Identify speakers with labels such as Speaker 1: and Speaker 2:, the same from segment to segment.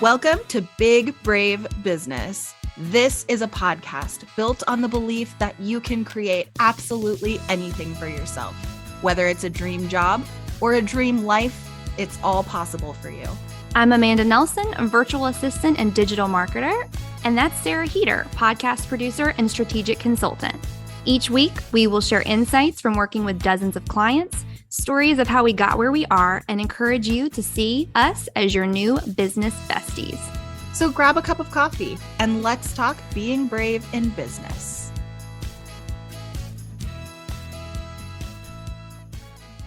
Speaker 1: Welcome to Big Brave Business. This is a podcast built on the belief that you can create absolutely anything for yourself. Whether it's a dream job or a dream life, it's all possible for you.
Speaker 2: I'm Amanda Nelson, a virtual assistant and digital marketer, and that's Sarah Heater, podcast producer and strategic consultant. Each week, we will share insights from working with dozens of clients, stories of how we got where we are, and encourage you to see us as your new business besties.
Speaker 1: So grab a cup of coffee and let's talk being brave in business.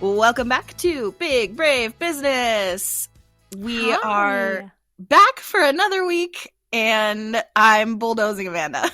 Speaker 1: Welcome back to Big Brave Business. We are back for another week and I'm bulldozing Amanda.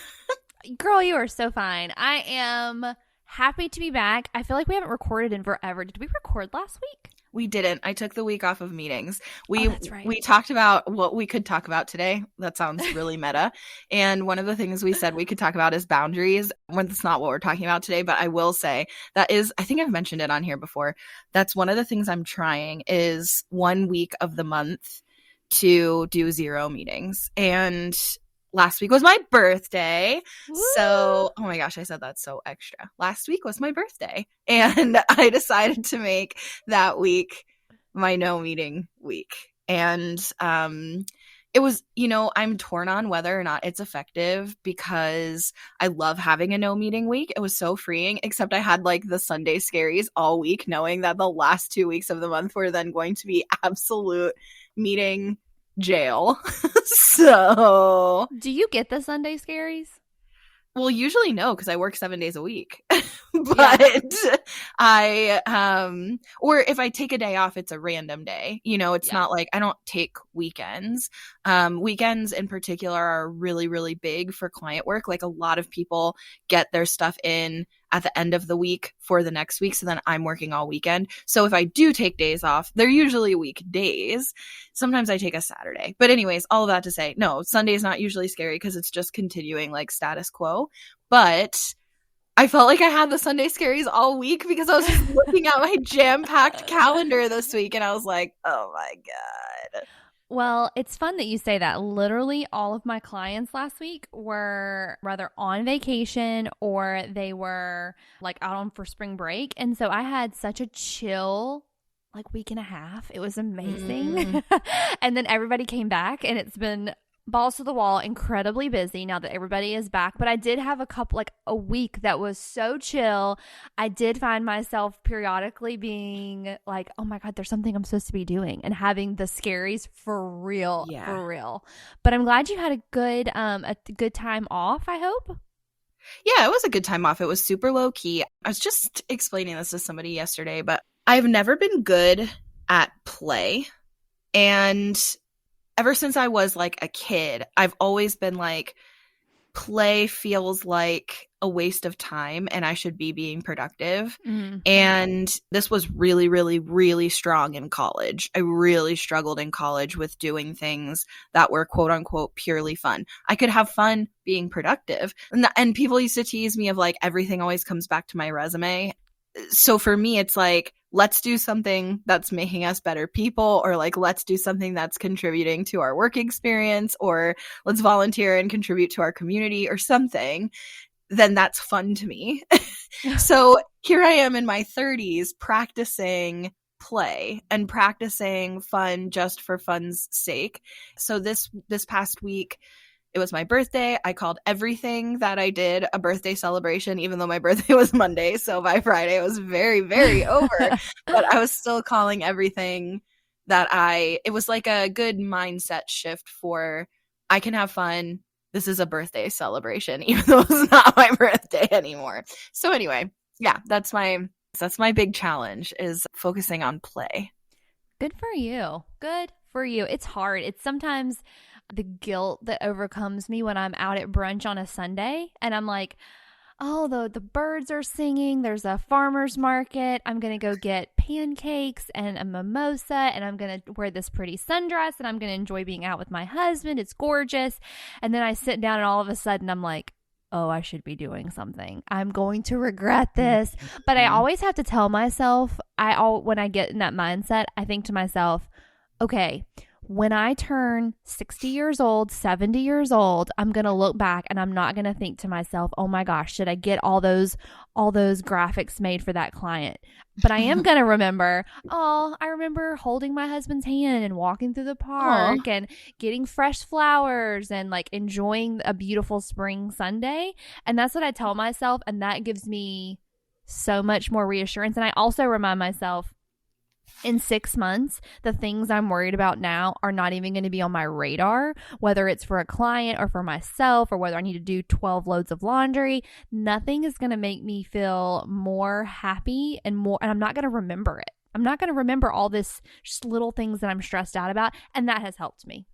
Speaker 2: Girl, you are so fine. I am happy to be back. I feel like we haven't recorded in forever. Did we record last week?
Speaker 1: We didn't. I took the week off of meetings.
Speaker 2: That's right.
Speaker 1: We talked about what we could talk about today. That sounds really meta. And one of the things we said we could talk about is boundaries. When that's not what we're talking about today, but I will say that is, I think I've mentioned it on here before. That's one of the things I'm trying is 1 week of the month to do 0 meetings. And last week was my birthday.
Speaker 2: Woo!
Speaker 1: So, oh my gosh, I said that so extra. Last week was my birthday. And I decided to make that week my no meeting week. And it was, I'm torn on whether or not it's effective because I love having a no meeting week. It was so freeing, except I had like the Sunday scaries all week, knowing that the last 2 weeks of the month were then going to be absolute meeting jail. So
Speaker 2: do you get the Sunday scaries?
Speaker 1: Well, usually no, because I work 7 days a week. But I or if I take a day off, it's a random day. It's not like I don't take weekends. Weekends in particular are really, really big for client work. Like a lot of people get their stuff in at the end of the week for the next week. So then I'm working all weekend. So if I do take days off, they're usually weekdays. Sometimes I take a Saturday. But anyways, all of that to say, no, Sunday is not usually scary because it's just continuing like status quo. But I felt like I had the Sunday scaries all week because I was just looking at my jam-packed calendar this week and I was like, oh my God.
Speaker 2: Well, it's fun that you say that. Literally all of my clients last week were rather on vacation or they were like out on for spring break. And so I had such a chill week and a half. It was amazing. And then everybody came back and it's been balls to the wall, incredibly busy now that everybody is back. But I did have a week that was so chill. I did find myself periodically being like, oh my God, there's something I'm supposed to be doing and having the scaries for real, for real. But I'm glad you had a good time off, I hope.
Speaker 1: Yeah, it was a good time off. It was super low key. I was just explaining this to somebody yesterday, but I've never been good at play. And ever since I was like a kid, I've always been like, play feels like a waste of time and I should be being productive. Mm-hmm. And this was really, really, really strong in college. I really struggled in college with doing things that were quote unquote purely fun. I could have fun being productive. And people used to tease me of like, everything always comes back to my resume. So for me, it's like, let's do something that's making us better people, or like, let's do something that's contributing to our work experience, or let's volunteer and contribute to our community or something. Then that's fun to me. So here I am in my 30s practicing play and practicing fun just for fun's sake. So this past week, it was my birthday. I called everything that I did a birthday celebration, even though my birthday was Monday. So by Friday, it was very, very over. But I was still calling everything it was like a good mindset shift for I can have fun. This is a birthday celebration, even though it's not my birthday anymore. So anyway, yeah, that's my big challenge is focusing on play.
Speaker 2: Good for you. Good for you. It's hard. It's sometimes the guilt that overcomes me when I'm out at brunch on a Sunday and I'm like, oh, the birds are singing. There's a farmer's market. I'm going to go get pancakes and a mimosa and I'm going to wear this pretty sundress and I'm going to enjoy being out with my husband. It's gorgeous. And then I sit down and all of a sudden I'm like, oh, I should be doing something. I'm going to regret this. But I always have to tell myself, when I get in that mindset, I think to myself, okay, when I turn 60 years old, 70 years old, I'm going to look back and I'm not going to think to myself, oh my gosh, should I get all those graphics made for that client? But I am going to remember, oh, I remember holding my husband's hand and walking through the
Speaker 1: Oh,
Speaker 2: park and getting fresh flowers and like enjoying a beautiful spring Sunday. And that's what I tell myself. And that gives me so much more reassurance. And I also remind myself, in 6 months, the things I'm worried about now are not even going to be on my radar, whether it's for a client or for myself or whether I need to do 12 loads of laundry. Nothing is going to make me feel more happy and I'm not going to remember it. I'm not going to remember all this just little things that I'm stressed out about. And that has helped me.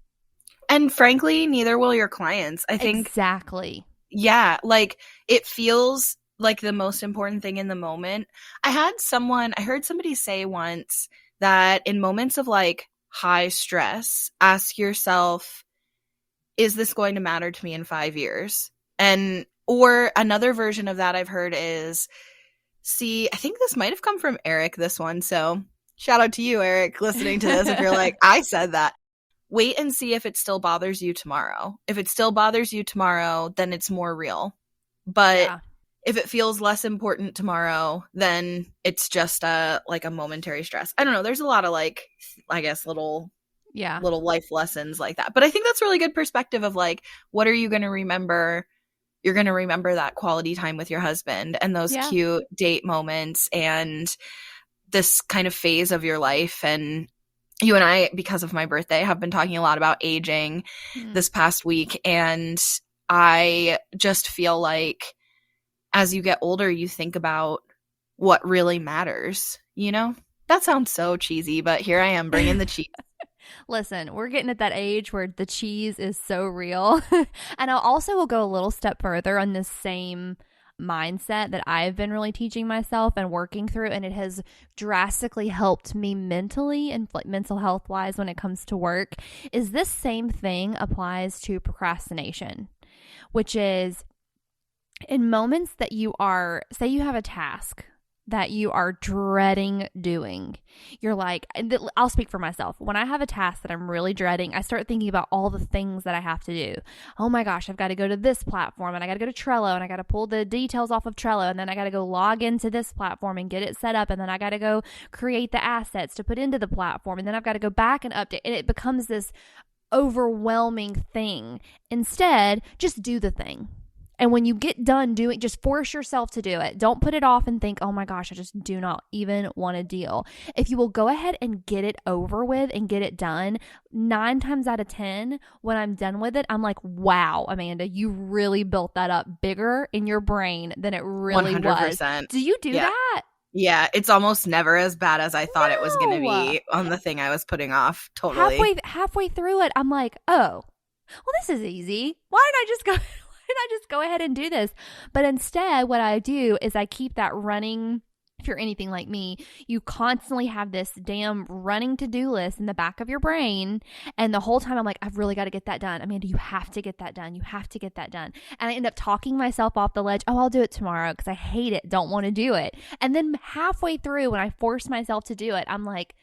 Speaker 1: and frankly, neither will your clients. I think,
Speaker 2: Exactly.
Speaker 1: yeah, like it feels like the most important thing in the moment. I heard somebody say once that in moments of like high stress, ask yourself, is this going to matter to me in 5 years? Or another version of that I've heard is, I think this might have come from Eric, this one. So shout out to you, Eric, listening to this. If you're like, I said that, wait and see if it still bothers you tomorrow. If it still bothers you tomorrow, then it's more real. But
Speaker 2: Yeah.
Speaker 1: if it feels less important tomorrow, then it's just a momentary stress. I don't know. There's a lot of like, I guess, little life lessons like that. But I think that's really good perspective of like, what are you going to remember? You're going to remember that quality time with your husband and those cute date moments and this kind of phase of your life. And you and I, because of my birthday, have been talking a lot about aging this past week. And I just feel like as you get older, you think about what really matters, you know? That sounds so cheesy, but here I am bringing the cheese.
Speaker 2: Listen, we're getting at that age where the cheese is so real. And I also will go a little step further on this same mindset that I've been really teaching myself and working through. And it has drastically helped me mentally and like mental health wise when it comes to work, is this same thing applies to procrastination, which is in moments that you are, say you have a task that you are dreading doing. You're like, I'll speak for myself. When I have a task that I'm really dreading, I start thinking about all the things that I have to do. Oh my gosh, I've got to go to this platform and I got to go to Trello and I got to pull the details off of Trello and then I got to go log into this platform and get it set up and then I got to go create the assets to put into the platform and then I've got to go back and update. And it becomes this overwhelming thing. Instead, just do the thing. And when you get done doing, just force yourself to do it. Don't put it off and think, oh my gosh, I just do not even want to deal. If you will go ahead and get it over with and get it done, 9 times out of 10, when I'm done with it, I'm like, wow, Amanda, you really built that up bigger in your brain than it really
Speaker 1: 100%.
Speaker 2: was. Do you do that?
Speaker 1: Yeah, it's almost never as bad as I thought it was going to be on the thing I was putting off. Totally.
Speaker 2: Halfway through it, I'm like, oh, well, this is easy. Why didn't I just go ahead and do this? But instead, what I do is I keep that running. If you're anything like me, you constantly have this damn running to-do list in the back of your brain. And the whole time I'm like, I've really got to get that done. Amanda, you have to get that done. You have to get that done. And I end up talking myself off the ledge. Oh, I'll do it tomorrow because I hate it. Don't want to do it. And then halfway through, when I force myself to do it, I'm like,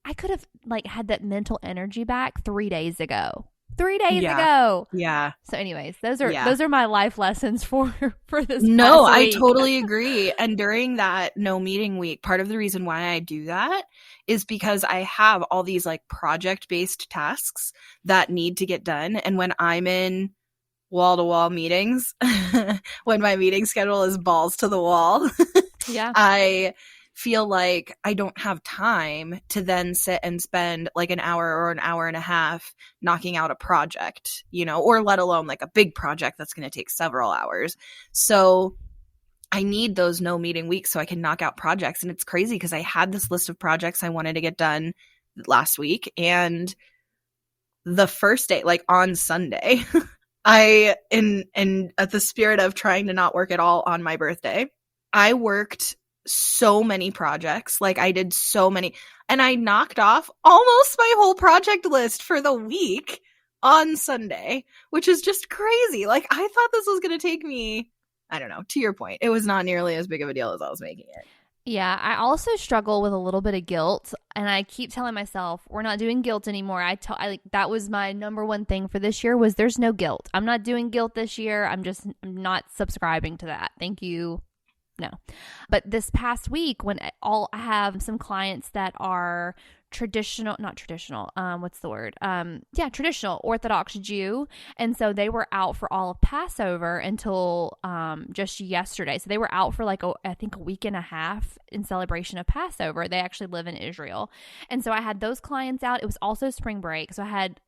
Speaker 2: I could have like had that mental energy back 3 days ago. 3 days ago.
Speaker 1: Yeah.
Speaker 2: So anyways, those are my life lessons for this
Speaker 1: No,
Speaker 2: past
Speaker 1: I
Speaker 2: week.
Speaker 1: totally agree. And during that no meeting week, part of the reason why I do that is because I have all these like project-based tasks that need to get done. And when I'm in wall-to-wall meetings, when my meeting schedule is balls to the wall,
Speaker 2: yeah,
Speaker 1: I feel like I don't have time to then sit and spend like an hour or an hour and a half knocking out a project, you know, or let alone like a big project that's going to take several hours. So I need those no meeting weeks so I can knock out projects. And it's crazy because I had this list of projects I wanted to get done last week. And the first day, like on Sunday, in at the spirit of trying to not work at all on my birthday, I worked so many projects. Like I did so many, and I knocked off almost my whole project list for the week on Sunday, which is just crazy. Like I thought this was going to take me, I don't know, to your point, it was not nearly as big of a deal as I was making it.
Speaker 2: Yeah, I also struggle with a little bit of guilt And I keep telling myself, we're not doing guilt anymore. That was my number one thing for this year was there's no guilt. I'm not doing guilt this year. I'm not subscribing to that. Thank you. No. But this past week when I have some clients that are traditional Orthodox Jew. And so they were out for all of Passover until just yesterday. So they were out for I think a week and a half in celebration of Passover. They actually live in Israel. And so I had those clients out. It was also spring break. So I had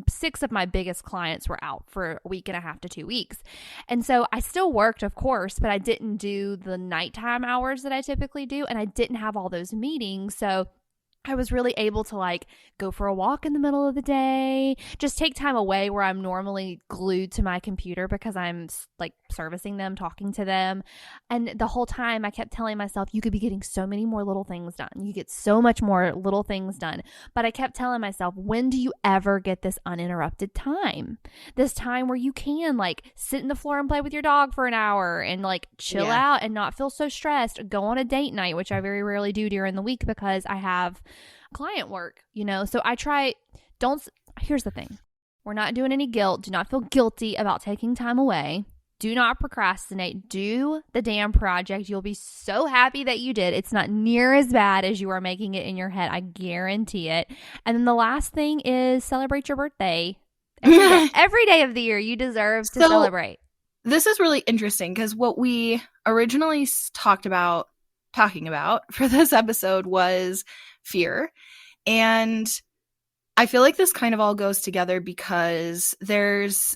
Speaker 2: 6 of my biggest clients were out for a week and a half to 2 weeks. And so I still worked, of course, but I didn't do the nighttime hours that I typically do. And I didn't have all those meetings. So I was really able to go for a walk in the middle of the day, just take time away where I'm normally glued to my computer because I'm servicing them, talking to them. And the whole time I kept telling myself, you could be getting so many more little things done. You get so much more little things done. But I kept telling myself, when do you ever get this uninterrupted time? This time where you can sit in the floor and play with your dog for an hour and chill out and not feel so stressed, go on a date night, which I very rarely do during the week because I have client work, so I try, here's the thing. We're not doing any guilt. Do not feel guilty about taking time away. Do not procrastinate. Do the damn project. You'll be so happy that you did. It's not near as bad as you are making it in your head. I guarantee it. And then the last thing is celebrate your birthday. Every day of the year, you deserve to celebrate.
Speaker 1: This is really interesting because what we originally talking about for this episode was fear. And I feel like this kind of all goes together because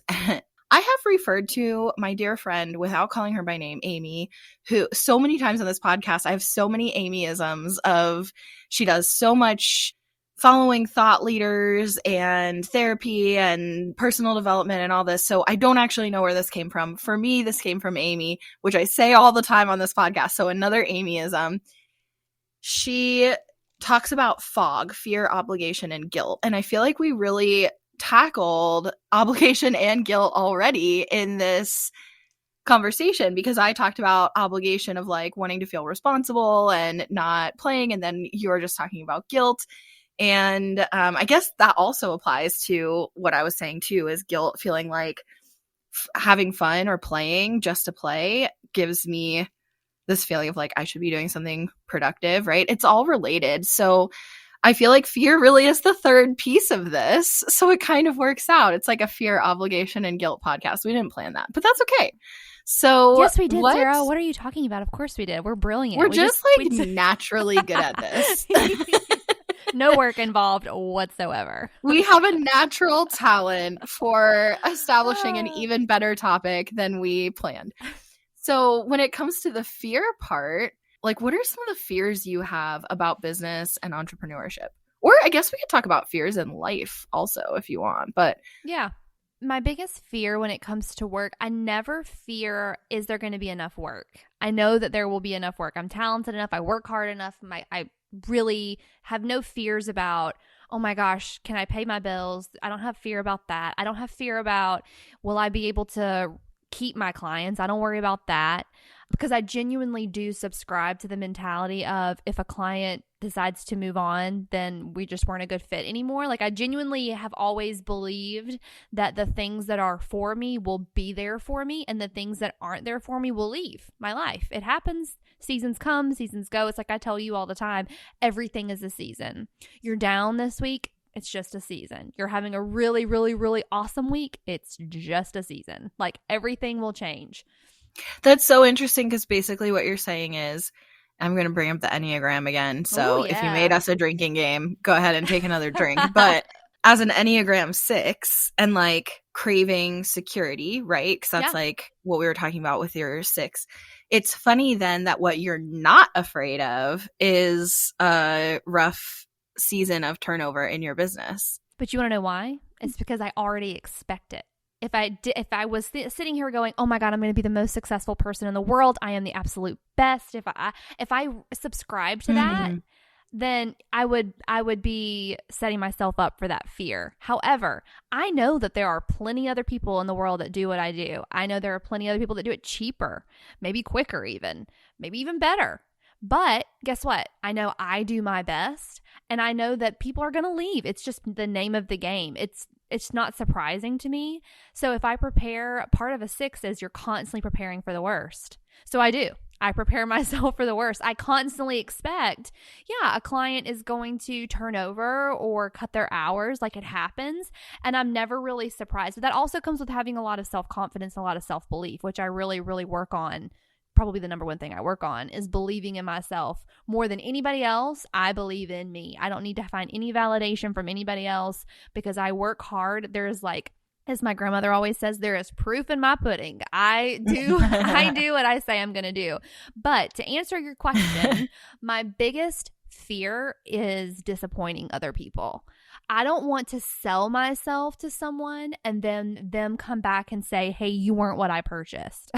Speaker 1: I have referred to my dear friend, without calling her by name, Amy, who so many times on this podcast, I have so many Amy-isms of she does so much following thought leaders and therapy and personal development and all this. So I don't actually know where this came from. For me, this came from Amy, which I say all the time on this podcast. So another Amy-ism. She talks about fog, fear, obligation, and guilt. And I feel like we really tackled obligation and guilt already in this conversation because I talked about obligation of wanting to feel responsible and not playing. And then you were just talking about guilt. And I guess that also applies to what I was saying too, is guilt, feeling like having fun or playing just to play gives me this feeling of I should be doing something productive, right? It's all related. So I feel like fear really is the third piece of this. So it kind of works out. It's like a fear, obligation, and guilt podcast. We didn't plan that, but that's okay. So
Speaker 2: yes, we did, Sarah. What are you talking about? Of course we did. We're brilliant.
Speaker 1: We're just naturally good at this.
Speaker 2: No work involved whatsoever.
Speaker 1: We have a natural talent for establishing an even better topic than we planned. So when it comes to the fear part, what are some of the fears you have about business and entrepreneurship? Or I guess we could talk about fears in life also if you want, but
Speaker 2: yeah. My biggest fear when it comes to work, I never fear, is there going to be enough work? I know that there will be enough work. I'm talented enough. I work hard enough. I really have no fears about, oh my gosh, can I pay my bills? I don't have fear about that. I don't have fear about, will I be able to keep my clients? I don't worry about that because I genuinely do subscribe to the mentality of if a client decides to move on, then we just weren't a good fit anymore. I genuinely have always believed that the things that are for me will be there for me and the things that aren't there for me will leave my life. It happens. Seasons come, seasons go. It's I tell you all the time, everything is a season. You're down this week. It's just a season. You're having a really, really, really awesome week. It's just a season. Everything will change.
Speaker 1: That's so interesting because basically what you're saying is, I'm going to bring up the Enneagram again. So if you made us a drinking game, go ahead and take another drink. But as an Enneagram 6 and craving security, right? Because that's what we were talking about with your 6. It's funny then that what you're not afraid of is a rough season of turnover in your business.
Speaker 2: But you want to know why? It's because I already expect it. If I was sitting here going, oh my God, I'm going to be the most successful person in the world. I am the absolute best. If I subscribe to that, then I would be setting myself up for that fear. However, I know that there are plenty other people in the world that do what I do. I know there are plenty other people that do it cheaper, maybe quicker even, maybe even better. But guess what? I know I do my best. And I know that people are going to leave. It's just the name of the game. It's not surprising to me. So if I prepare, part of a 6 is you're constantly preparing for the worst. So I do. I prepare myself for the worst. I constantly expect, a client is going to turn over or cut their hours, like it happens. And I'm never really surprised. But that also comes with having a lot of self-confidence and a lot of self-belief, which I really, really work on. Probably the number one thing I work on is believing in myself more than anybody else. I believe in me. I don't need to find any validation from anybody else because I work hard. There's like, as my grandmother always says, there is proof in my pudding. I do what I say I'm going to do. But to answer your question, my biggest fear is disappointing other people. I don't want to sell myself to someone and then them come back and say, hey, you weren't what I purchased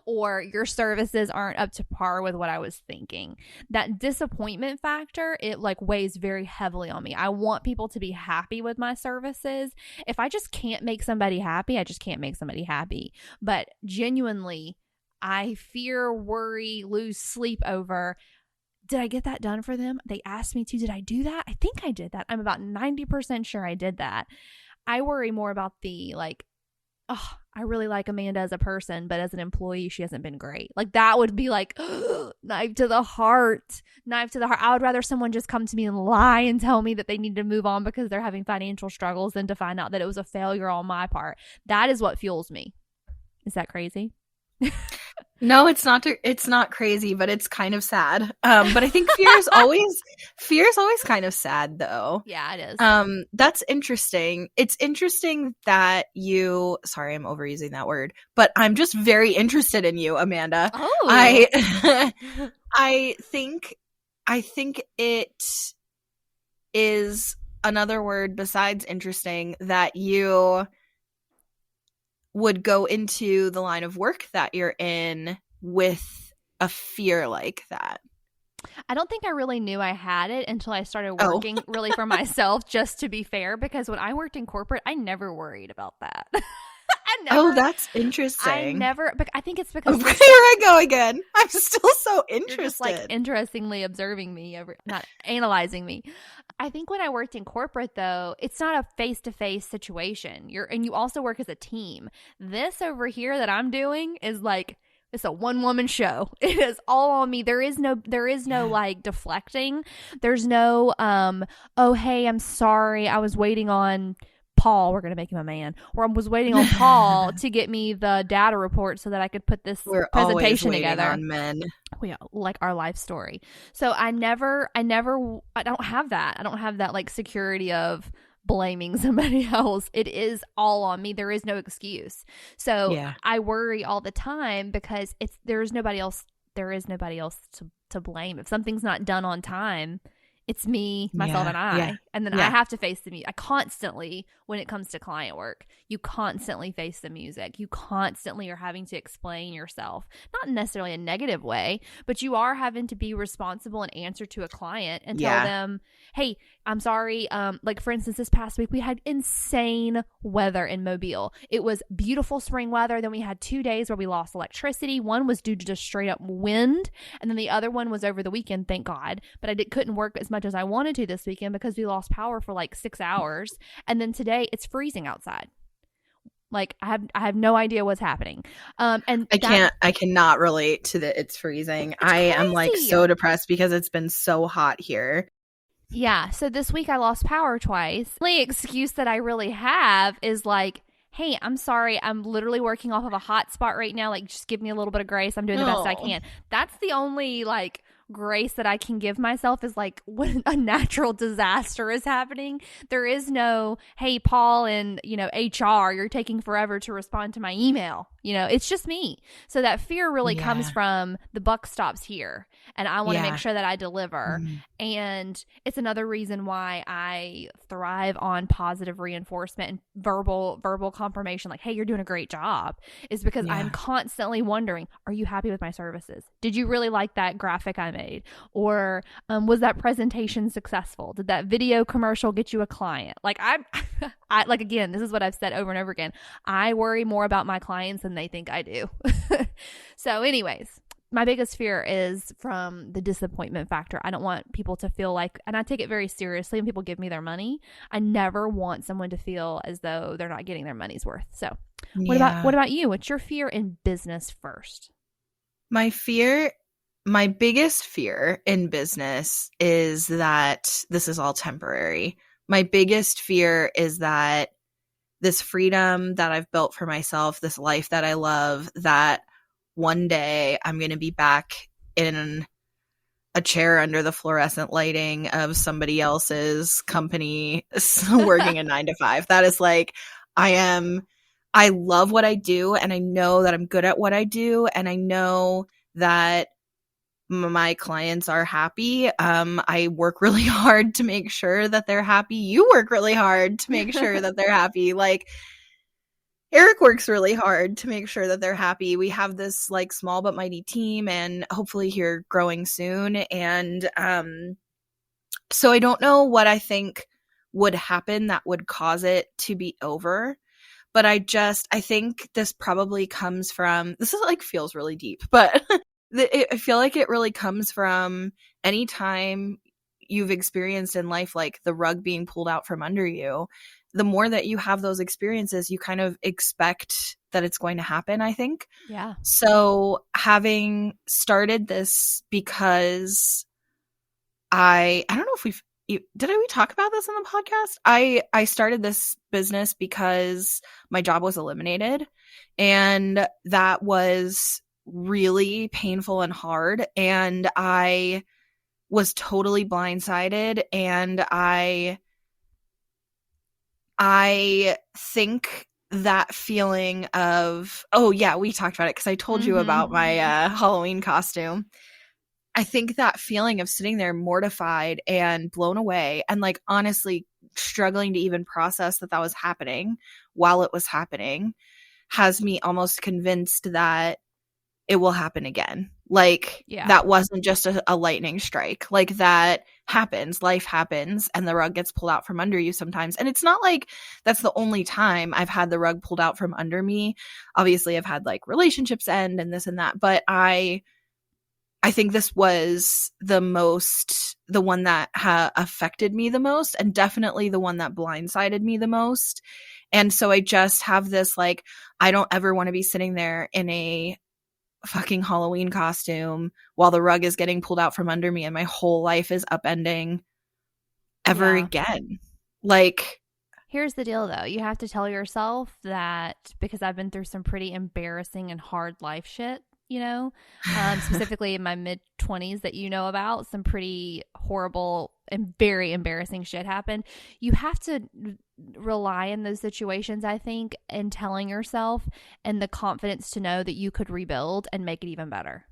Speaker 2: or your services aren't up to par with what I was thinking. That disappointment factor, it like weighs very heavily on me. I want people to be happy with my services. If I just can't make somebody happy, I just can't make somebody happy. But genuinely, I fear, worry, lose sleep over, did I get that done for them? They asked me to. Did I do that? I think I did that. I'm about 90% sure I did that. I worry more about the I really like Amanda as a person, but as an employee, she hasn't been great. Like that would be like knife to the heart. I would rather someone just come to me and lie and tell me that they need to move on because they're having financial struggles than to find out that it was a failure on my part. That is what fuels me. Is that crazy?
Speaker 1: No, it's not crazy, but it's kind of sad. But I think fear is always kind of sad though.
Speaker 2: Yeah, it is.
Speaker 1: That's interesting. It's interesting that sorry, I'm overusing that word, but I'm just very interested in you, Amanda.
Speaker 2: Oh.
Speaker 1: I think it is another word besides interesting that you would go into the line of work that you're in with a fear like that.
Speaker 2: I don't think I really knew I had it until I started working really for myself, just to be fair, because when I worked in corporate, I never worried about that.
Speaker 1: That's interesting.
Speaker 2: But I think it's because
Speaker 1: here I go again. I'm still so interested.
Speaker 2: You're just like interestingly observing me, not analyzing me. I think when I worked in corporate though, it's not a face-to-face situation. You also work as a team. This over here that I'm doing is like, it's a one-woman show. It is all on me. There is no like deflecting. There's no, oh, hey, I'm sorry. I was waiting on Paul. We're going to make him a man. Or I was waiting on Paul to get me the data report so that I could put this presentation together. On men. Yeah, like our life story. So I don't have that. I don't have that like security of blaming somebody else. It is all on me. There is no excuse. So I worry all the time because there is nobody else to blame. If something's not done on time, it's me, myself, and I. Yeah. And then I have to face the music. I constantly, when it comes to client work, you constantly face the music. You constantly are having to explain yourself. Not necessarily a negative way, but you are having to be responsible and answer to a client and tell them, hey, I'm sorry. Like, for instance, this past week, we had insane weather in Mobile. It was beautiful spring weather. Then we had 2 days where we lost electricity. One was due to just straight up wind. And then the other one was over the weekend, thank God. But I couldn't work as much as I wanted to this weekend because we lost power for like 6 hours. And then today it's freezing outside. Like I have no idea what's happening. And
Speaker 1: I cannot relate to the it's freezing. I am like so depressed because it's been so hot here.
Speaker 2: Yeah. So this week I lost power twice. The only excuse that I really have is like, hey, I'm sorry. I'm literally working off of a hotspot right now. Like, just give me a little bit of grace. I'm doing the best I can. That's the only like grace that I can give myself is like when a natural disaster is happening. There is no, hey, Paul and, HR, you're taking forever to respond to my email. It's just me. So that fear really comes from the buck stops here. And I want to make sure that I deliver. And it's another reason why I thrive on positive reinforcement and verbal confirmation. Like, hey, you're doing a great job, is because I'm constantly wondering, are you happy with my services? Did you really like that graphic I made? Or was that presentation successful? Did that video commercial get you a client? Like I like, again, this is what I've said over and over again. I worry more about my clients than they think I do. So anyways, my biggest fear is from the disappointment factor. I don't want people to feel like, and I take it very seriously when people give me their money. I never want someone to feel as though they're not getting their money's worth. So,
Speaker 1: Yeah.
Speaker 2: what about you? What's your fear in business first?
Speaker 1: My fear, my biggest fear in business is that this is all temporary. My biggest fear is that this freedom that I've built for myself, this life that I love, that one day I'm going to be back in a chair under the fluorescent lighting of somebody else's company working a 9 to 5. That is like, I love what I do, and I know that I'm good at what I do, and I know that my clients are happy. I work really hard to make sure that they're happy. You work really hard to make sure that they're happy. Like, Eric works really hard to make sure that they're happy. We have this like small but mighty team, and hopefully here growing soon. And so I don't know what I think would happen that would cause it to be over. But I think this probably comes from, this is like feels really deep, but I feel like it really comes from any time you've experienced in life, like the rug being pulled out from under you. The more that you have those experiences, you kind of expect that it's going to happen, I think.
Speaker 2: Yeah.
Speaker 1: So having started this because I don't know if did we talk about this on the podcast? I started this business because my job was eliminated, and that was really painful and hard, and I was totally blindsided, and I think that feeling of, oh yeah, we talked about it because I told you about my Halloween costume. I think that feeling of sitting there mortified and blown away and like honestly struggling to even process that was happening while it was happening has me almost convinced that it will happen again. Like
Speaker 2: Yeah.
Speaker 1: that wasn't just a lightning strike. Like that happens, life happens, and the rug gets pulled out from under you sometimes. And it's not like that's the only time I've had the rug pulled out from under me. Obviously I've had like relationships end and this and that, but I think this was the one that affected me the most, and definitely the one that blindsided me the most. And so I just have this, like, I don't ever want to be sitting there in a fucking Halloween costume while the rug is getting pulled out from under me and my whole life is upending ever again. Like,
Speaker 2: here's the deal though. You have to tell yourself that, because I've been through some pretty embarrassing and hard life shit, specifically in my mid-20s that you know about, some pretty horrible and very embarrassing shit happened. You have to rely in those situations, I think, and telling yourself and the confidence to know that you could rebuild and make it even better.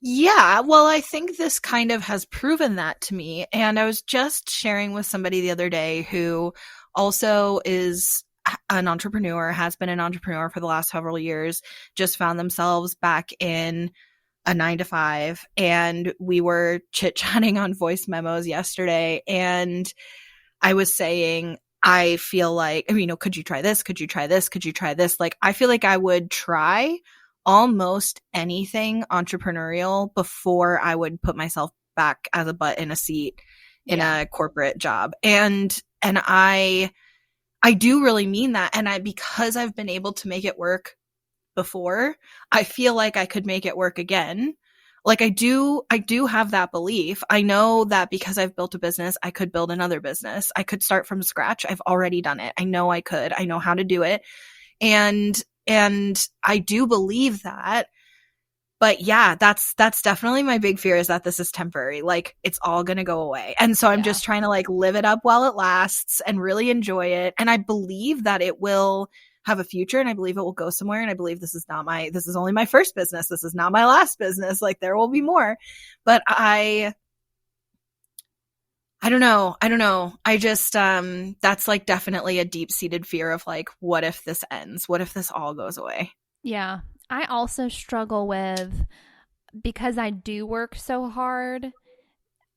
Speaker 1: Yeah, well, I think this kind of has proven that to me. And I was just sharing with somebody the other day who also is an entrepreneur, has been an entrepreneur for the last several years, just found themselves back in a 9 to 5. And we were chit-chatting on voice memos yesterday. And I was saying, I feel like, could you try this? Could you try this? Could you try this? Like, I feel like I would try almost anything entrepreneurial before I would put myself back as a butt in a seat in a corporate job. And I do really mean that. And because I've been able to make it work before, I feel like I could make it work again. Like I do have that belief. I know that because I've built a business, I could build another business. I could start from scratch. I've already done it. I know I could. I know how to do it. And I do believe that. But yeah, that's definitely my big fear, is that this is temporary. Like it's all going to go away. And so I'm just trying to like live it up while it lasts and really enjoy it. And I believe that it will have a future, and I believe it will go somewhere. And I believe this is only my first business. This is not my last business. Like there will be more, but I don't know. I just, that's like definitely a deep seated fear of like, what if this ends? What if this all goes away?
Speaker 2: Yeah. I also struggle with, because I do work so hard,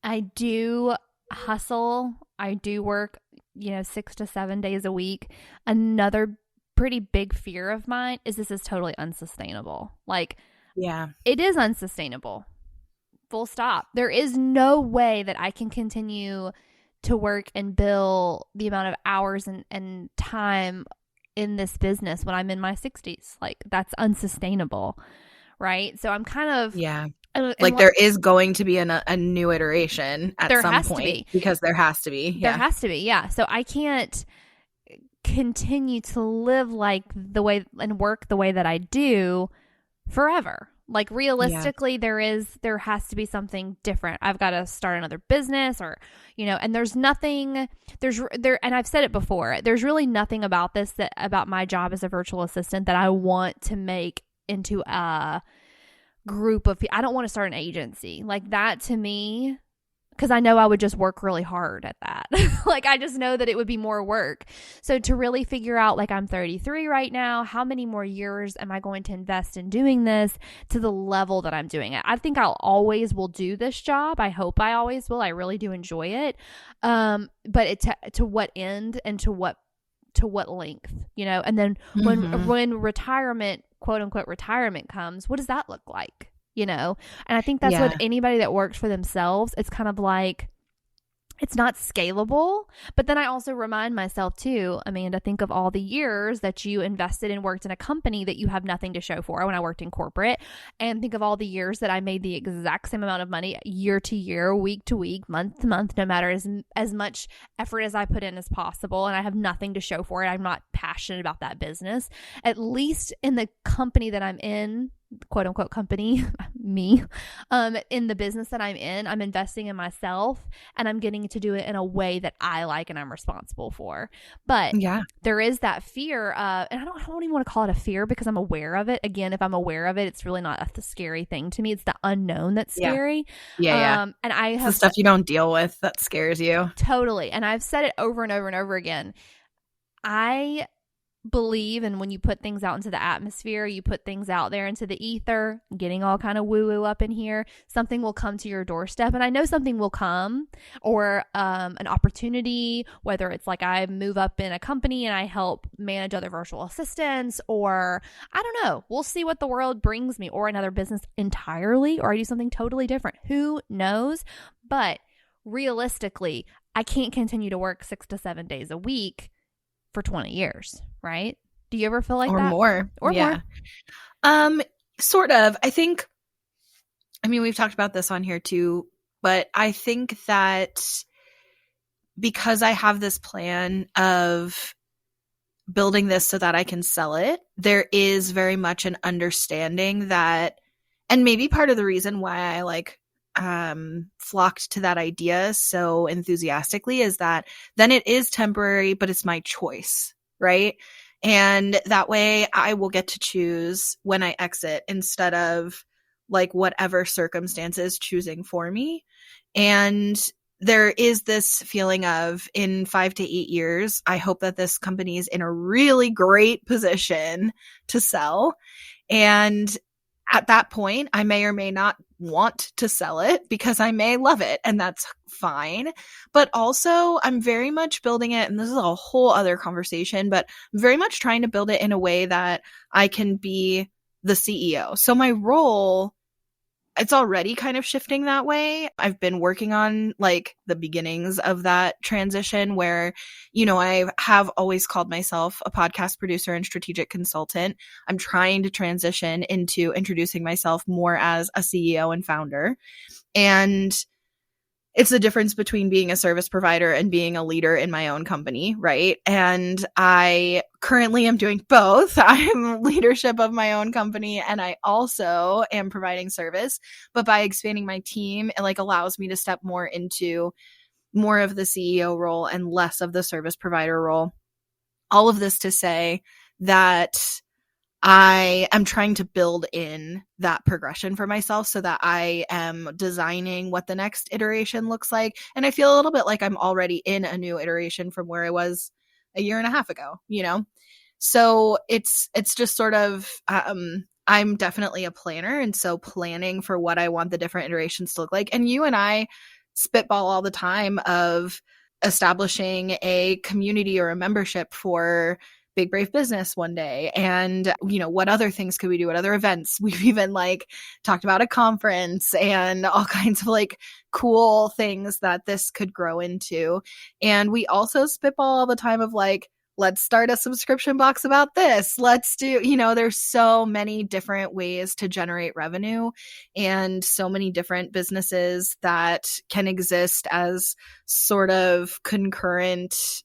Speaker 2: I do hustle, I do work, 6 to 7 days a week. Another pretty big fear of mine is this is totally unsustainable. Like,
Speaker 1: Yeah.
Speaker 2: It is unsustainable. Full stop. There is no way that I can continue to work and bill the amount of hours and time in this business when I'm in my 60s. Like, that's unsustainable, right? So I'm kind of,
Speaker 1: Yeah.
Speaker 2: and
Speaker 1: Like there is going to be a new iteration at
Speaker 2: there
Speaker 1: some
Speaker 2: has to
Speaker 1: point
Speaker 2: be.
Speaker 1: because there has to be.
Speaker 2: There
Speaker 1: Yeah.
Speaker 2: has to be, yeah. So I can't continue to live like the way and work the way that I do forever. Like
Speaker 1: Yeah.
Speaker 2: realistically, there has to be something different. I've got to start another business, or and there's nothing and I've said it before. There's really nothing about this that about my job as a virtual assistant that I want to make into a group of people. I don't want to start an agency. Like that to me, because I know I would just work really hard at that. Like, I just know that it would be more work. So, to really figure out, like, I'm 33 right now, how many more years am I going to invest in doing this to the level that I'm doing it? I think I'll always will do this job. I hope I always will. I really do enjoy it. But to what end and to what length, and then
Speaker 1: Mm-hmm.
Speaker 2: when retirement, quote unquote retirement comes, what does that look like? And I think that's what
Speaker 1: Yeah.
Speaker 2: anybody that works for themselves, it's kind of like it's not scalable. But then I also remind myself too, Amanda, think of all the years that you invested and worked in a company that you have nothing to show for when I worked in corporate. And think of all the years that I made the exact same amount of money year to year, week to week, month to month, no matter as much effort as I put in as possible. And I have nothing to show for it. I'm not passionate about that business. At least in the company that I'm in, quote unquote company, me, in the business that I'm in, I'm investing in myself and I'm getting to do it in a way that I like and I'm responsible for. But
Speaker 1: Yeah.
Speaker 2: there is that fear of, and I don't even want to call it a fear because I'm aware of it. Again, if I'm aware of it, it's really not a scary thing to me. It's the unknown that's
Speaker 1: Yeah.
Speaker 2: scary.
Speaker 1: Yeah. Yeah.
Speaker 2: And I
Speaker 1: It's the
Speaker 2: have
Speaker 1: stuff you don't deal with that scares you.
Speaker 2: totally, and I've said it over and over and over again. I believe, and when you put things out into the atmosphere, you put things out there into the ether, getting all kind of woo woo up in here, something will come to your doorstep. And I know something will come, or an opportunity, whether it's like I move up in a company and I help manage other virtual assistants, or I don't know, we'll see what the world brings me, or another business entirely, or I do something totally different. Who knows? But realistically, I can't continue to work 6 to 7 days a week for 20 years, right? Do you ever feel like
Speaker 1: Or
Speaker 2: that?
Speaker 1: more.
Speaker 2: Or
Speaker 1: Yeah.
Speaker 2: more?
Speaker 1: Sort of. I mean, we've talked about this on here too, but I think that because I have this plan of building this so that I can sell it, there is very much an understanding that, and maybe part of the reason why I flocked to that idea so enthusiastically is that then it is temporary, but it's my choice, right? And that way I will get to choose when I exit instead of like whatever circumstances choosing for me. And there is this feeling of in 5 to 8 years, I hope that this company is in a really great position to sell. And at that point, I may or may not want to sell it because I may love it, and that's fine. But also, I'm very much building it, and this is a whole other conversation, but I'm very much trying to build it in a way that I can be the CEO. So my role, it's already kind of shifting that way. I've been working on like the beginnings of that transition where, I have always called myself a podcast producer and strategic consultant. I'm trying to transition into introducing myself more as a CEO and founder. And it's the difference between being a service provider and being a leader in my own company, right? And I currently am doing both. I'm leadership of my own company and I also am providing service, but by expanding my team, it like allows me to step more into more of the CEO role and less of the service provider role. All of this to say that I am trying to build in that progression for myself so that I am designing what the next iteration looks like. And I feel a little bit like I'm already in a new iteration from where I was a year and a half ago, So it's just sort of, I'm definitely a planner. And so planning for what I want the different iterations to look like. And you and I spitball all the time of establishing a community or a membership for Big Brave Business one day, and what other things could we do, what other events. We've even like talked about a conference and all kinds of like cool things that this could grow into. And we also spitball all the time of like, let's start a subscription box about this. Let's do, there's so many different ways to generate revenue and so many different businesses that can exist as sort of concurrent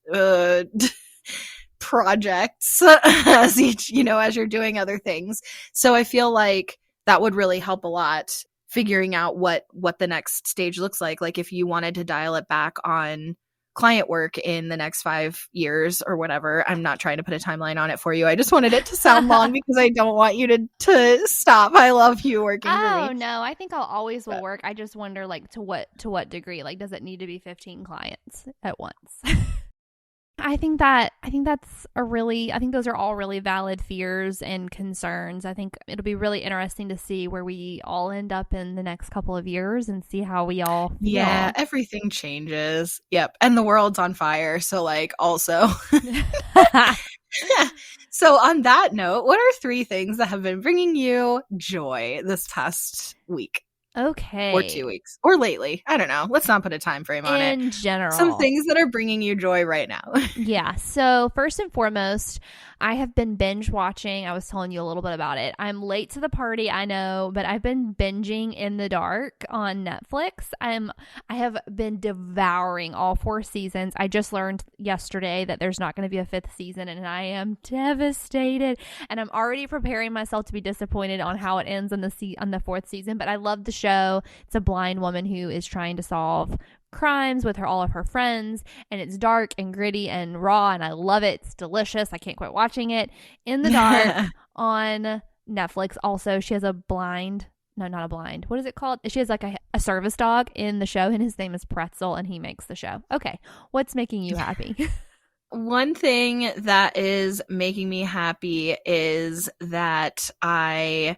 Speaker 1: projects as as you're doing other things. So I feel like that would really help a lot, figuring out what the next stage looks like. Like if you wanted to dial it back on client work in the next 5 years or whatever. I'm not trying to put a timeline on it for you. I just wanted it to sound long because I don't want you to stop. I love you working for me.
Speaker 2: Oh no, I think I'll always will work. I just wonder like to what degree? Like does it need to be 15 clients at once? I think those are all really valid fears and concerns. I think it'll be really interesting to see where we all end up in the next couple of years and see how we all feel.
Speaker 1: Yeah, everything changes. Yep. And the world's on fire. So like also. So on that note, what are 3 things that have been bringing you joy this past week?
Speaker 2: Okay.
Speaker 1: Or 2 weeks. Or lately. I don't know. Let's not put a time frame on it.
Speaker 2: In general.
Speaker 1: Some things that are bringing you joy right now.
Speaker 2: Yeah. So first and foremost, I have been binge watching. I was telling you a little bit about it. I'm late to the party, I know, but I've been binging In the Dark on Netflix. I have been devouring all 4 seasons. I just learned yesterday that there's not going to be a 5th season, and I am devastated. And I'm already preparing myself to be disappointed on how it ends on the 4th season. But I love the show. It's a blind woman who is trying to solve crimes with all of her friends, and it's dark and gritty and raw, and I love it. It's delicious. I can't quit watching it. In the Dark on Netflix. Also, she has not a blind. What is it called? She has like a service dog in the show, and his name is Pretzel, and he makes the show. Okay, what's making you happy?
Speaker 1: One thing that is making me happy is that I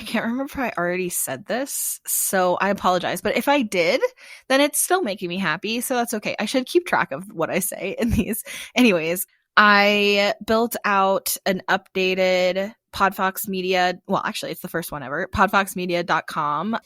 Speaker 1: can't remember if I already said this, so I apologize. But if I did, then it's still making me happy, so that's okay. I should keep track of what I say in these. Anyways, I built out an updated Podfox Media, well, actually, it's the first one ever, podfoxmedia.com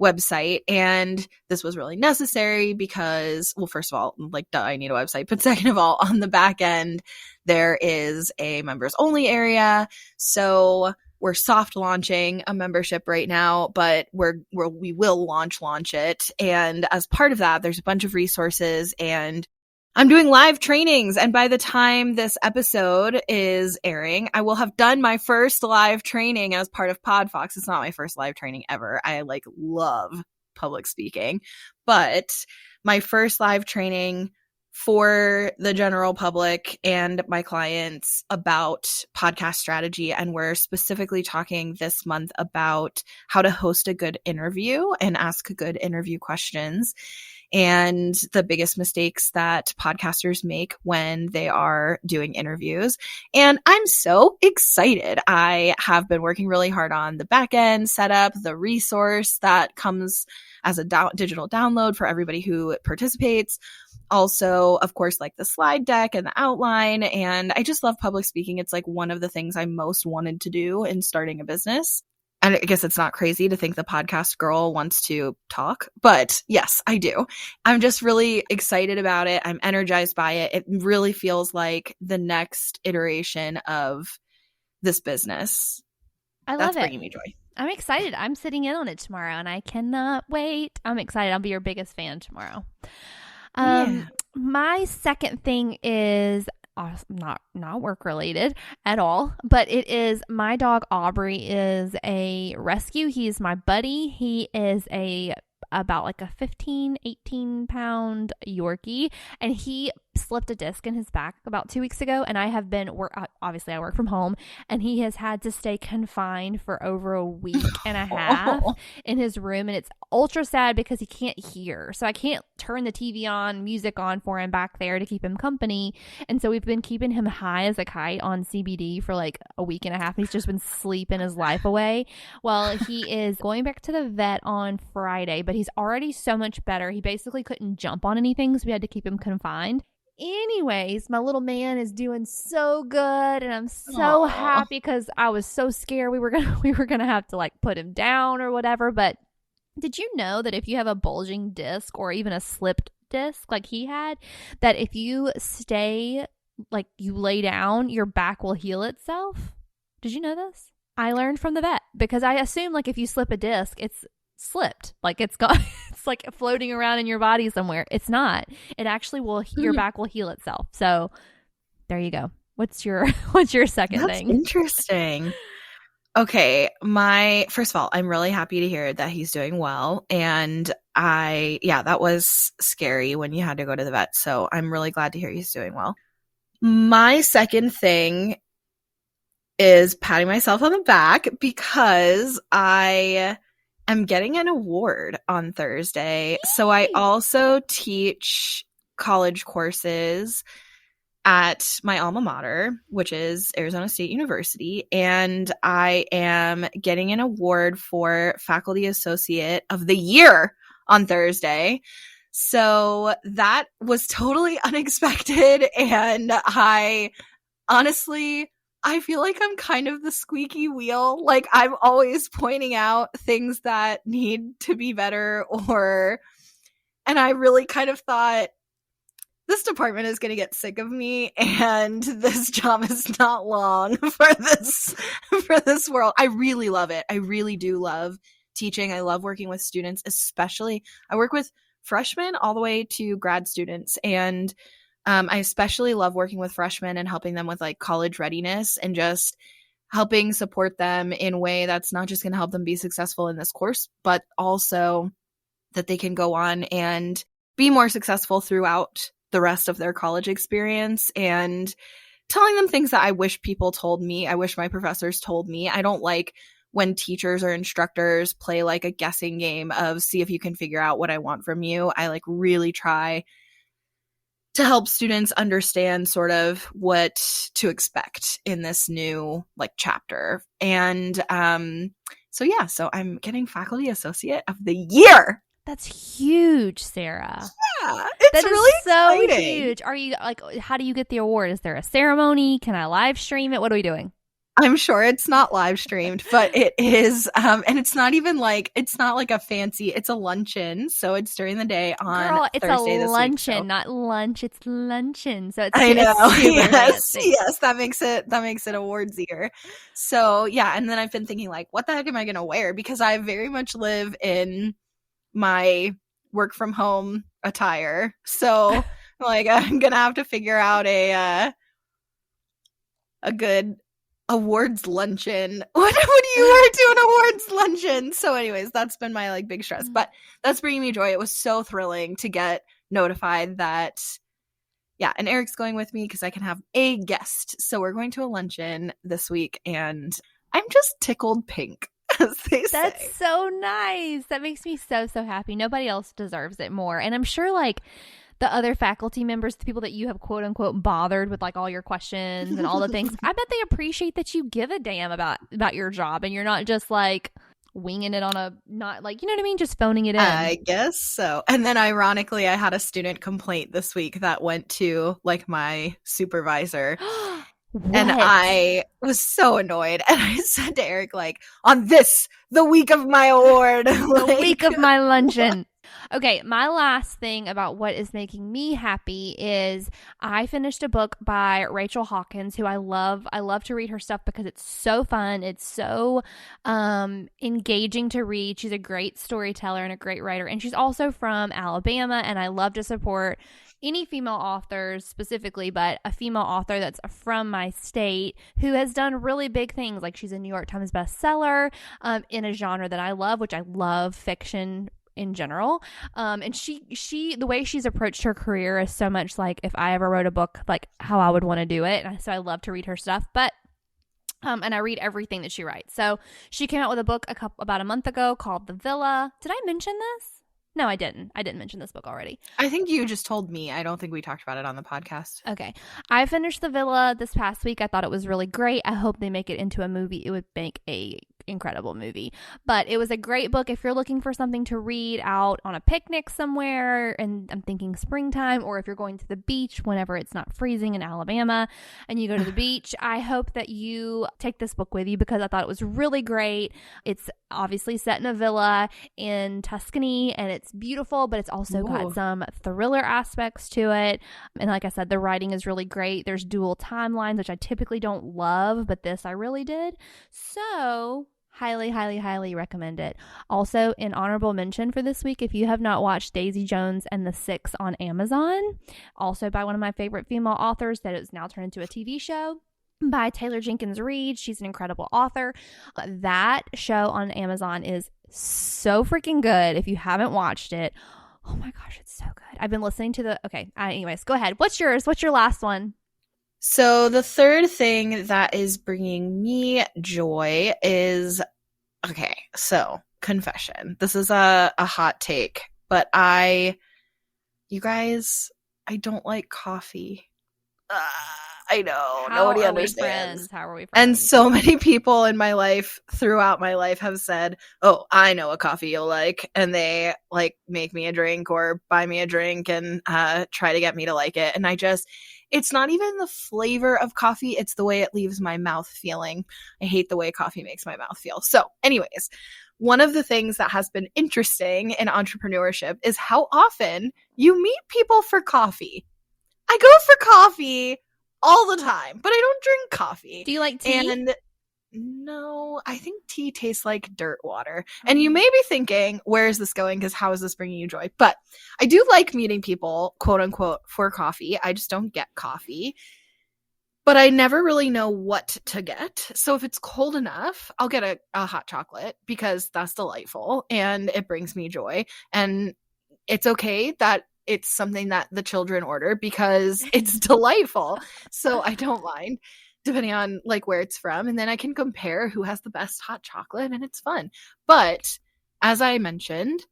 Speaker 1: website. And this was really necessary because, well, first of all, like, duh, I need a website. But second of all, on the back end, there is a members only area. So we're soft launching a membership right now, but we will launch it. And as part of that, there's a bunch of resources, and I'm doing live trainings. And by the time this episode is airing, I will have done my first live training as part of Podfox. It's not my first live training ever. I love public speaking, but my first live training for the general public and my clients about podcast strategy. And we're specifically talking this month about how to host a good interview and ask good interview questions, and the biggest mistakes that podcasters make when they are doing interviews. And I'm so excited. I have been working really hard on the back end setup, the resource that comes as a digital download for everybody who participates. Also, of course, like the slide deck and the outline. And I just love public speaking. It's like one of the things I most wanted to do in starting a business. And I guess it's not crazy to think the podcast girl wants to talk, but yes, I do. I'm just really excited about it. I'm energized by it. It really feels like the next iteration of this business.
Speaker 2: I love
Speaker 1: That's
Speaker 2: it.
Speaker 1: bringing me joy.
Speaker 2: I'm excited. I'm sitting in on it tomorrow, and I cannot wait. I'm excited. I'll be your biggest fan tomorrow. My second thing is not work related at all, but it is my dog Aubrey is a rescue. He's my buddy. He is about like a 18 pound Yorkie, and he slipped a disc in his back about 2 weeks ago, and I have been obviously I work from home, and he has had to stay confined for over a week and a half in his room, and it's ultra sad because he can't hear, so I can't turn the TV on, music on for him back there to keep him company. And so we've been keeping him high as a kite on CBD for like a week and a half. He's just been sleeping his life away. Well, he is going back to the vet on Friday, but he's already so much better. He basically couldn't jump on anything, so we had to keep him confined. anyways, my little man is doing so good, and I'm so
Speaker 1: Aw.
Speaker 2: happy because I was so scared we were gonna have to like put him down or whatever. But did you know that if you have a bulging disc or even a slipped disc like he had, that if you stay like you lay down, your back will heal itself? Did you know this? I learned from the vet because I assume like if you slip a disc, it's slipped, like it's got it's like floating around in your body somewhere. It's not. It actually will, your back will heal itself. So there you go. What's your what's your second
Speaker 1: That's
Speaker 2: thing?
Speaker 1: interesting. Okay, first of all, I'm really happy to hear that he's doing well. And that was scary when you had to go to the vet. So I'm really glad to hear he's doing well. My second thing is patting myself on the back because I am getting an award on Thursday. So I also teach college courses at my alma mater, which is Arizona State University, and I am getting an award for Faculty Associate of the Year on Thursday. So that was totally unexpected, and I feel like I'm kind of the squeaky wheel. Like, I'm always pointing out things that need to be better, and I really kind of thought, this department is going to get sick of me, and this job is not long for this world. I really love it. I really do love teaching. I love working with students, especially I work with freshmen all the way to grad students, and I especially love working with freshmen and helping them with like college readiness and just helping support them in a way that's not just going to help them be successful in this course, but also that they can go on and be more successful throughout the rest of their college experience, and telling them things that I wish people told me. I wish my professors told me. I don't like when teachers or instructors play like a guessing game of see if you can figure out what I want from you. I like really try to help students understand sort of what to expect in this new like chapter. And so I'm getting Faculty Associate of the Year.
Speaker 2: That's huge, Sarah.
Speaker 1: Yeah, it's
Speaker 2: That is
Speaker 1: really
Speaker 2: so
Speaker 1: exciting.
Speaker 2: huge. Are you like, how do you get the award? Is there a ceremony? Can I live stream it? What are we doing?
Speaker 1: I'm sure it's not live streamed, but it is, and it's not like a fancy, it's a luncheon. So it's during the day on
Speaker 2: Girl, it's
Speaker 1: Thursday
Speaker 2: a
Speaker 1: this
Speaker 2: luncheon,
Speaker 1: week. So
Speaker 2: not lunch. It's luncheon. So
Speaker 1: I know.
Speaker 2: it's super
Speaker 1: Yes.
Speaker 2: fancy.
Speaker 1: Yes. That makes it awardzier. So yeah. And then I've been thinking like, what the heck am I going to wear? Because I very much live in my work from home attire. So like, I'm going to have to figure out a good awards luncheon. What do you wear to an awards luncheon? So anyways, that's been my like big stress, but that's bringing me joy. It was so thrilling to get notified that and Eric's going with me because I can have a guest. So we're going to a luncheon this week, and I'm just tickled pink, as they say.
Speaker 2: That's so nice. That makes me so, so happy. Nobody else deserves it more. And I'm sure like the other faculty members, the people that you have quote unquote bothered with like all your questions and all the things, I bet they appreciate that you give a damn about your job and you're not just like winging it on a, not like, you know what I mean? Just phoning it in.
Speaker 1: I guess so. And then ironically, I had a student complaint this week that went to like my supervisor. And I was so annoyed. And I said to Eric, like, on the week of my award.
Speaker 2: The week of my luncheon. Okay, my last thing about what is making me happy is I finished a book by Rachel Hawkins, who I love. I love to read her stuff because it's so fun. It's so engaging to read. She's a great storyteller and a great writer. And she's also from Alabama, and I love to support any female authors specifically, but a female author that's from my state who has done really big things. Like she's a New York Times bestseller in a genre that I love, which I love fiction in general. And she the way she's approached her career is so much like if I ever wrote a book, like how I would want to do it. And so I love to read her stuff, but and I read everything that she writes. So she came out with a book about a month ago called The Villa. Did I mention this? No, I didn't. I didn't mention this book already.
Speaker 1: I think you just told me. I don't think we talked about it on the podcast.
Speaker 2: Okay. I finished The Villa this past week. I thought it was really great. I hope they make it into a movie. It would make a incredible movie. But it was a great book if you're looking for something to read out on a picnic somewhere, and I'm thinking springtime, or if you're going to the beach whenever it's not freezing in Alabama and you go to the beach. I hope that you take this book with you because I thought it was really great. It's obviously set in a villa in Tuscany, and it's beautiful, but it's also got some thriller aspects to it. And like I said, the writing is really great. There's dual timelines, which I typically don't love, but this I really did. So highly, highly, highly recommend it. Also, an honorable mention for this week, if you have not watched Daisy Jones and the Six on Amazon, also by one of my favorite female authors that is now turned into a TV show by Taylor Jenkins Reid. She's an incredible author. That show on Amazon is so freaking good. If you haven't watched it, oh my gosh, it's so good. I've been listening to the, okay, anyways, go ahead. What's yours? What's your last one?
Speaker 1: So the third thing that is bringing me joy is, okay, so confession. This is a hot take, but you guys, I don't like coffee. I know. Nobody understands.
Speaker 2: How are we friends?
Speaker 1: And so many people in my life, throughout my life, have said, oh, I know a coffee you'll like. And they like make me a drink or buy me a drink and try to get me to like it. And it's not even the flavor of coffee. It's the way it leaves my mouth feeling. I hate the way coffee makes my mouth feel. So anyways, one of the things that has been interesting in entrepreneurship is how often you meet people for coffee. I go for coffee all the time, but I don't drink coffee.
Speaker 2: Do you like tea?
Speaker 1: And no, I think tea tastes like dirt water. And you may be thinking, where is this going? Because how is this bringing you joy? But I do like meeting people, quote unquote, for coffee. I just don't get coffee. But I never really know what to get. So if it's cold enough, I'll get a hot chocolate because that's delightful and it brings me joy. And it's okay that it's something that the children order because it's delightful. So I don't mind, depending on like where it's from. And then I can compare who has the best hot chocolate and it's fun. But as I mentioned,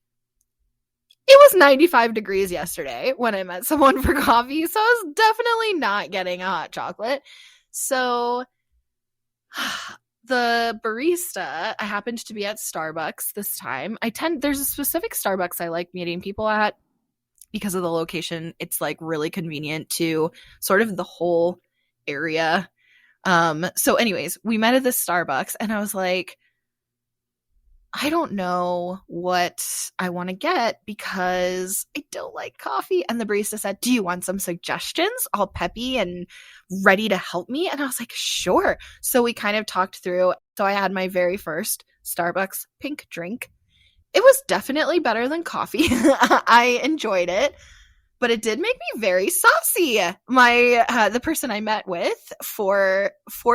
Speaker 1: it was 95 degrees yesterday when I met someone for coffee. So I was definitely not getting a hot chocolate. So the barista, I happened to be at Starbucks this time. There's a specific Starbucks I like meeting people at. Because of the location, it's like really convenient to sort of the whole area. So anyways, we met at this Starbucks and I was like, I don't know what I want to get because I don't like coffee. And the barista said, do you want some suggestions? All peppy and ready to help me. And I was like, sure. So we kind of talked through. So I had my very first Starbucks pink drink. It was definitely better than coffee. I enjoyed it, but it did make me very saucy. The person I met with for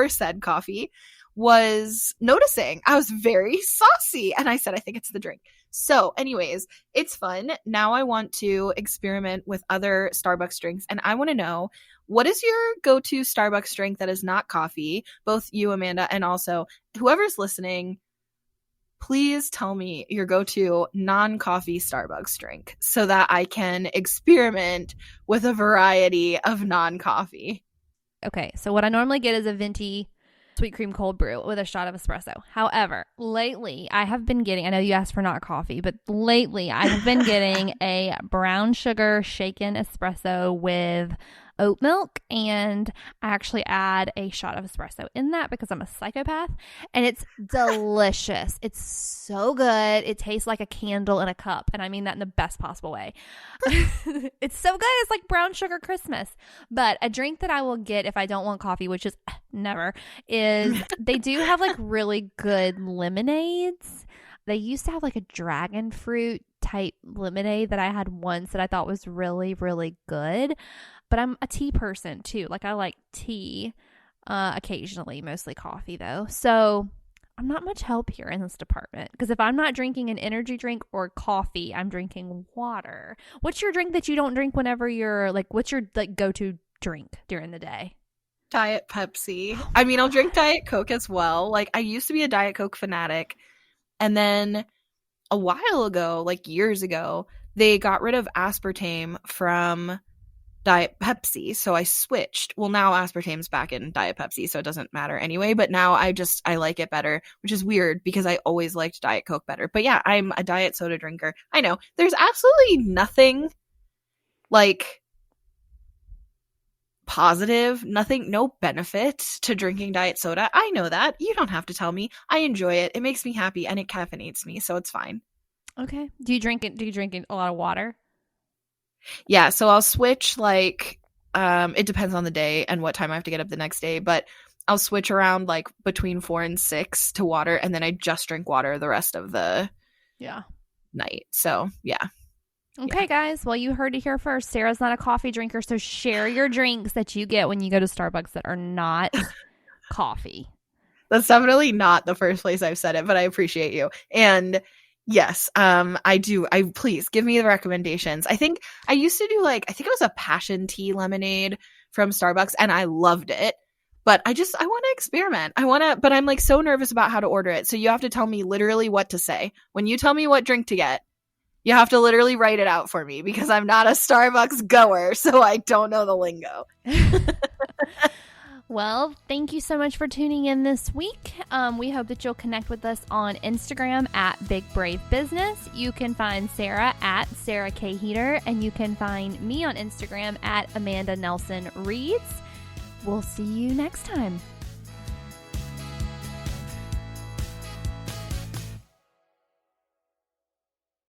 Speaker 1: said coffee was noticing I was very saucy, and I said, I think it's the drink. So anyways, it's fun. Now I want to experiment with other Starbucks drinks, and I want to know, what is your go-to Starbucks drink that is not coffee? Both you, Amanda, and also whoever's listening, please tell me your go-to non-coffee Starbucks drink so that I can experiment with a variety of non-coffee.
Speaker 2: Okay, so what I normally get is a venti sweet cream cold brew with a shot of espresso. However, lately I have been getting, I know you asked for not coffee, but lately I have been getting a brown sugar shaken espresso with oat milk, and I actually add a shot of espresso in that because I'm a psychopath, and it's delicious. It's so good. It tastes like a candle in a cup, and I mean that in the best possible way. It's so good. It's like brown sugar Christmas. But a drink that I will get if I don't want coffee, which is never, is they do have like really good lemonades. They used to have like a dragon fruit type lemonade that I had once that I thought was really, really good. But I'm a tea person too. Like I like tea occasionally, mostly coffee though. So I'm not much help here in this department because if I'm not drinking an energy drink or coffee, I'm drinking water. What's your drink that you don't drink whenever you're like, what's your like go-to drink during the day?
Speaker 1: Diet Pepsi. I mean, I'll drink Diet Coke as well. Like I used to be a Diet Coke fanatic. And then a while ago, like years ago, they got rid of aspartame from Diet Pepsi, so I switched. Well, now aspartame's back in Diet Pepsi, so it doesn't matter anyway, but now I like it better, which is weird because I always liked Diet Coke better. But yeah, I'm a diet soda drinker. I know. There's absolutely nothing like positive, nothing, no benefit to drinking diet soda. I know that. You don't have to tell me. I enjoy it. It makes me happy and it caffeinates me, so it's fine.
Speaker 2: Okay. Do you drink it? Do you drink a lot of water?
Speaker 1: Yeah, so I'll switch like it depends on the day and what time I have to get up the next day, but I'll switch around like between 4 and 6 to water, and then I just drink water the rest of the night. So, yeah.
Speaker 2: Okay, guys. Well, you heard it here first. Sarah's not a coffee drinker, so share your drinks that you get when you go to Starbucks that are not coffee.
Speaker 1: That's definitely not the first place I've said it, but I appreciate you. And yes, I do. Please give me the recommendations. I think I used to do I think it was a passion tea lemonade from Starbucks and I loved it. But I want to experiment. But I'm so nervous about how to order it. So you have to tell me literally what to say. When you tell me what drink to get, you have to literally write it out for me because I'm not a Starbucks goer, so I don't know the lingo.
Speaker 2: Well, thank you so much for tuning in this week. We hope that you'll connect with us on Instagram at Big Brave Business. You can find Sarah at Sarah K. Heater, and you can find me on Instagram at Amanda Nelson Reads. We'll see you next time.